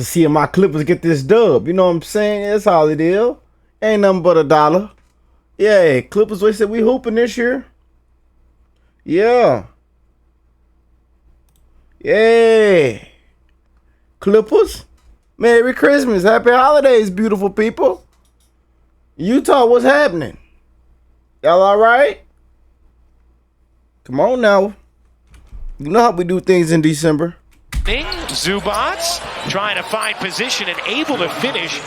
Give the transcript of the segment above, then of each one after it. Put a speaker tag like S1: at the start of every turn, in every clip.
S1: to see my Clippers get this dub. You know what I'm saying? That's all it is. Ain't nothing but $1. Yeah, Clippers, they said we hooping this year. Yeah. Yeah. Clippers. Merry Christmas. Happy holidays, beautiful people. Utah, what's happening? Y'all all right? Come on now. You know how we do things in December.
S2: Zubac trying to find position and able to finish.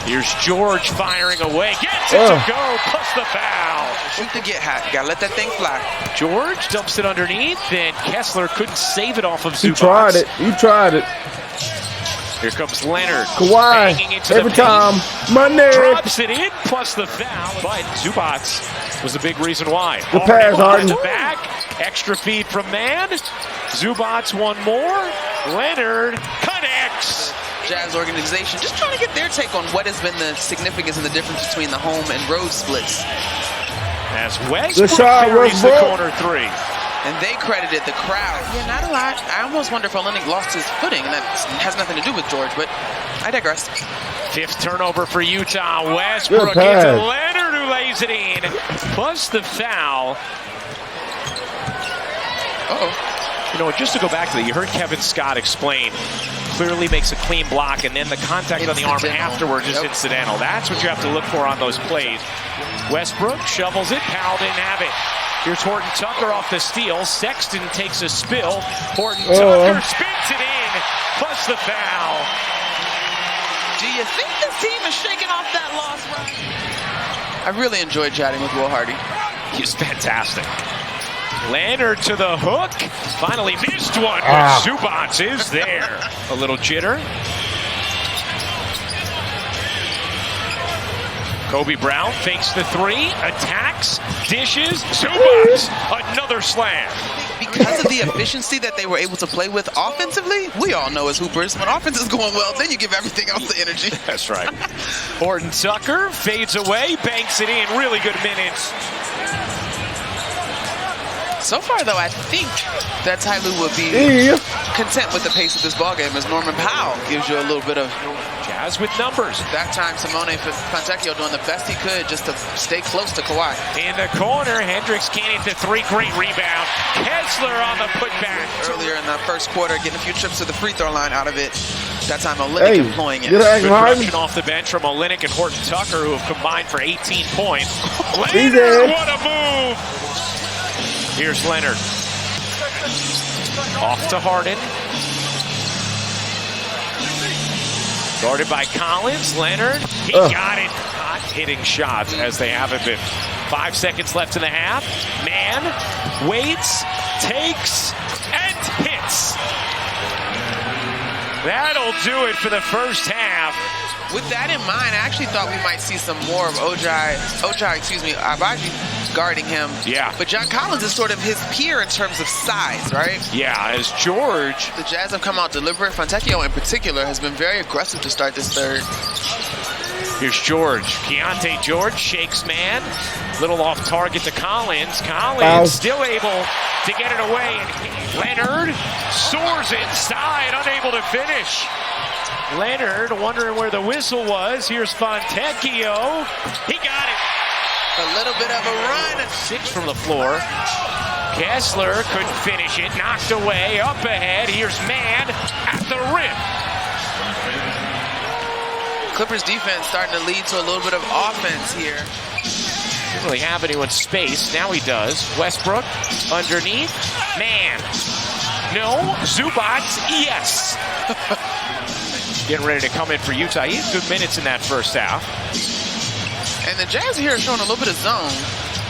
S2: Here's George firing away. Gets it to go, plus the foul.
S3: Shoot to get hot. Gotta let that thing fly.
S2: George dumps it underneath, and Kessler couldn't save it off of Zubac.
S1: You tried it. You tried it.
S2: Here comes Leonard.
S1: Kawhi, every time. Monday.
S2: Drops it in, plus the foul. But Zubac was a big reason why.
S1: The pass, Harden.
S2: Back. Extra feed from man. Zubac one more. Leonard connects.
S3: Jazz organization just trying to get their take on what has been the significance and the difference between the home and road splits.
S2: As Westbrook carries the corner three.
S3: And they credited the crowd. Yeah, not a lot. I almost wonder if Olenek lost his footing, and that has nothing to do with George, but I digress.
S2: Fifth turnover for Utah. Westbrook into Leonard, who lays it in. Plus the foul. You know, just to go back to that, you heard Kevin Scott explain. Clearly makes a clean block, and then the contact on the arm afterwards is incidental. That's what you have to look for on those plays. Westbrook shovels it. Powell didn't have it. Here's Horton Tucker off the steal. Sexton takes a spill. Horton Tucker spins it in, plus the foul.
S3: Do you think this team is shaking off that loss, Ryan? I really enjoyed chatting with Will Hardy.
S2: He's fantastic. Leonard to the hook. Finally missed one, but Zubac is there. A little jitter. Kobe Brown fakes the three, attacks, dishes, Zubac, another slam.
S3: Because of the efficiency that they were able to play with offensively, we all know as hoopers, when offense is going well, then you give everything else the energy.
S2: That's right. Horton Tucker fades away, banks it in, really good minutes.
S3: So far, though, I think that Ty Lue will be content with the pace of this ballgame as Norman Powell gives you a little bit of
S2: Jazz with numbers.
S3: That time, Simone Fontecchio doing the best he could just to stay close to Kawhi.
S2: In the corner, Hendricks can't hit the three. Great rebound. Kessler on the putback.
S3: Earlier in the first quarter, getting a few trips to the free throw line out of it. That time, Olenek employing it.
S2: Good production off the bench from Olenek and Horton Tucker, who have combined for 18 points. Leonard, what a move! Here's Leonard. Off to Harden. Guarded by Collins. Leonard, he got it. Not hitting shots as they haven't been. 5 seconds left in the half. Man waits, takes, and hits. That'll do it for the first half.
S3: With that in mind, I actually thought we might see some more of Abaji guarding him.
S2: Yeah.
S3: But John Collins is sort of his peer in terms of size, right?
S2: Yeah, as George.
S3: The Jazz have come out deliberate. Fontecchio in particular has been very aggressive to start this third.
S2: Here's George. Keontae George shakes man. Little off target to Collins. Collins still able to get it away. And Leonard soars inside, unable to finish. Leonard wondering where the whistle was. Here's Fontecchio. He got it.
S3: A little bit of a run.
S2: 6 from the floor. Kessler couldn't finish it. Knocked away. Up ahead. Here's Man at the rim.
S3: Clippers defense starting to lead to a little bit of offense here.
S2: Didn't really have anyone space. Now he does. Westbrook underneath. Man. No. Zubac. Yes. Getting ready to come in for Utah. He had good minutes in that first half.
S3: And the Jazz here are showing a little bit of zone.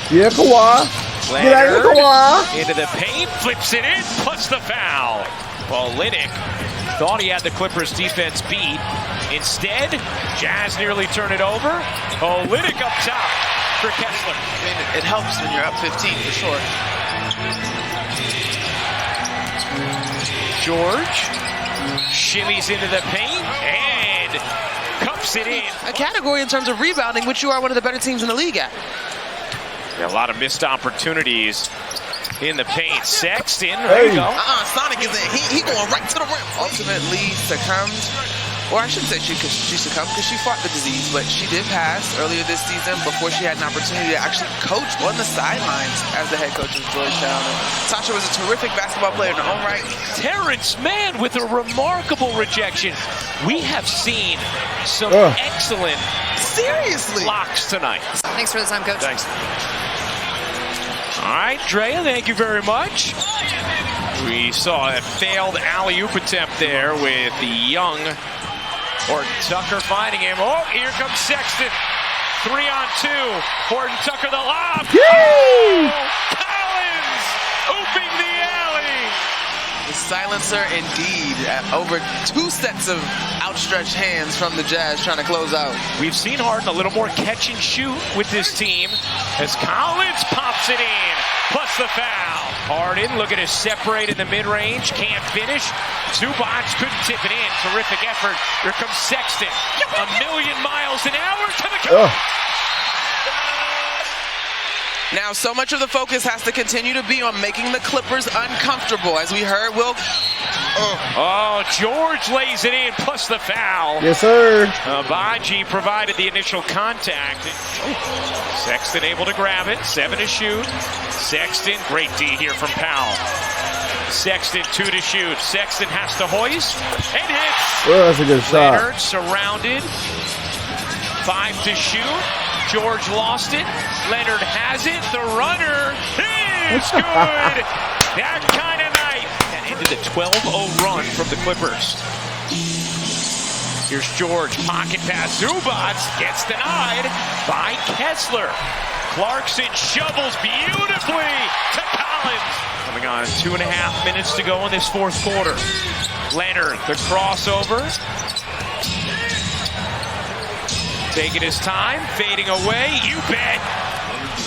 S1: Yeah, Kawhi.
S2: Leonard into the paint, flips it in, plus the foul. Well, Olenek thought he had the Clippers defense beat. Instead, Jazz nearly turn it over. Olenek up top for Kessler.
S3: I mean, it helps when you're up 15 for sure.
S2: George shimmies into the paint and cups it in.
S3: A category in terms of rebounding, which you are one of the better teams in the league at.
S2: A lot of missed opportunities in the paint. Sexton, there you go.
S3: Sonic is in. He going right to the rim. Ultimately succumbed. Or I shouldn't say she succumbed because she fought the disease, but she did pass earlier this season before she had an opportunity to actually coach on the sidelines as the head coach of Georgetown. And Tasha was a terrific basketball player in her own right.
S2: Terrence Mann with a remarkable rejection. We have seen some excellent blocks tonight.
S4: Thanks for the time, Coach.
S2: Thanks. All right, Drea, thank you very much. We saw a failed alley-oop attempt there with the young Horton Tucker finding him. Oh, here comes Sexton. 3-on-2. Horton Tucker the lob. Oh, Collins ooping the alley.
S3: The silencer indeed. Over 2 sets of outstretched hands from the Jazz trying to close out.
S2: We've seen Harden a little more catch and shoot with this team as Collins pops it in. Plus the foul. Harden looking to separate in the mid-range. Can't finish. Zubac couldn't tip it in. Terrific effort. Here comes Sexton. 1,000,000 miles an hour to the cup.
S3: Now, so much of the focus has to continue to be on making the Clippers uncomfortable. As we heard,
S2: Oh, George lays it in, plus the foul.
S1: Yes, sir.
S2: Baji provided the initial contact. Sexton able to grab it. 7 to shoot. Sexton, great D here from Powell. Sexton, 2 to shoot. Sexton has to hoist and hits.
S1: Oh, that's a good shot.
S2: Leonard surrounded. 5 to shoot. George lost it. Leonard has it. The runner is good. That kind of night. That ended the 12-0 run from the Clippers. Here's George. Pocket pass. Zubac gets denied by Kessler. Clarkson shovels beautifully to Collins. Coming on 2.5 minutes to go in this fourth quarter. Leonard, the crossover. Taking his time, fading away. You bet.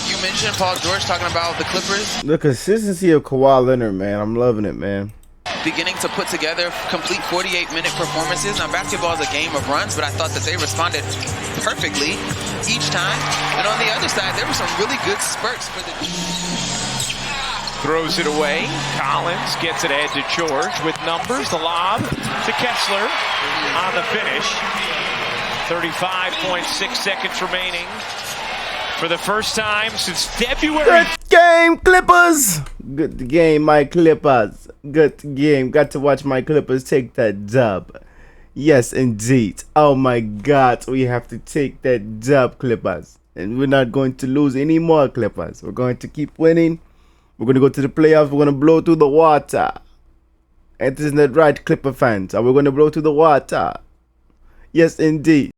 S3: You mentioned Paul George talking about the Clippers.
S1: The consistency of Kawhi Leonard, man. I'm loving it, man.
S3: Beginning to put together complete 48-minute performances. Now, basketball is a game of runs, but I thought that they responded perfectly each time. And on the other side, there were some really good spurts for the...
S2: Throws it away. Collins gets it ahead to George with numbers. The lob to Kessler on the finish. 35.6 seconds remaining. For the first time since February.
S1: Good game, Clippers. Good game, my Clippers. Good game. Got to watch my Clippers take that dub. Yes, indeed. Oh my God, we have to take that dub, Clippers. And we're not going to lose any more, Clippers. We're going to keep winning. We're going to go to the playoffs. We're going to blow through the water. And isn't that right, Clipper fans? Are we going to blow through the water? Yes, indeed.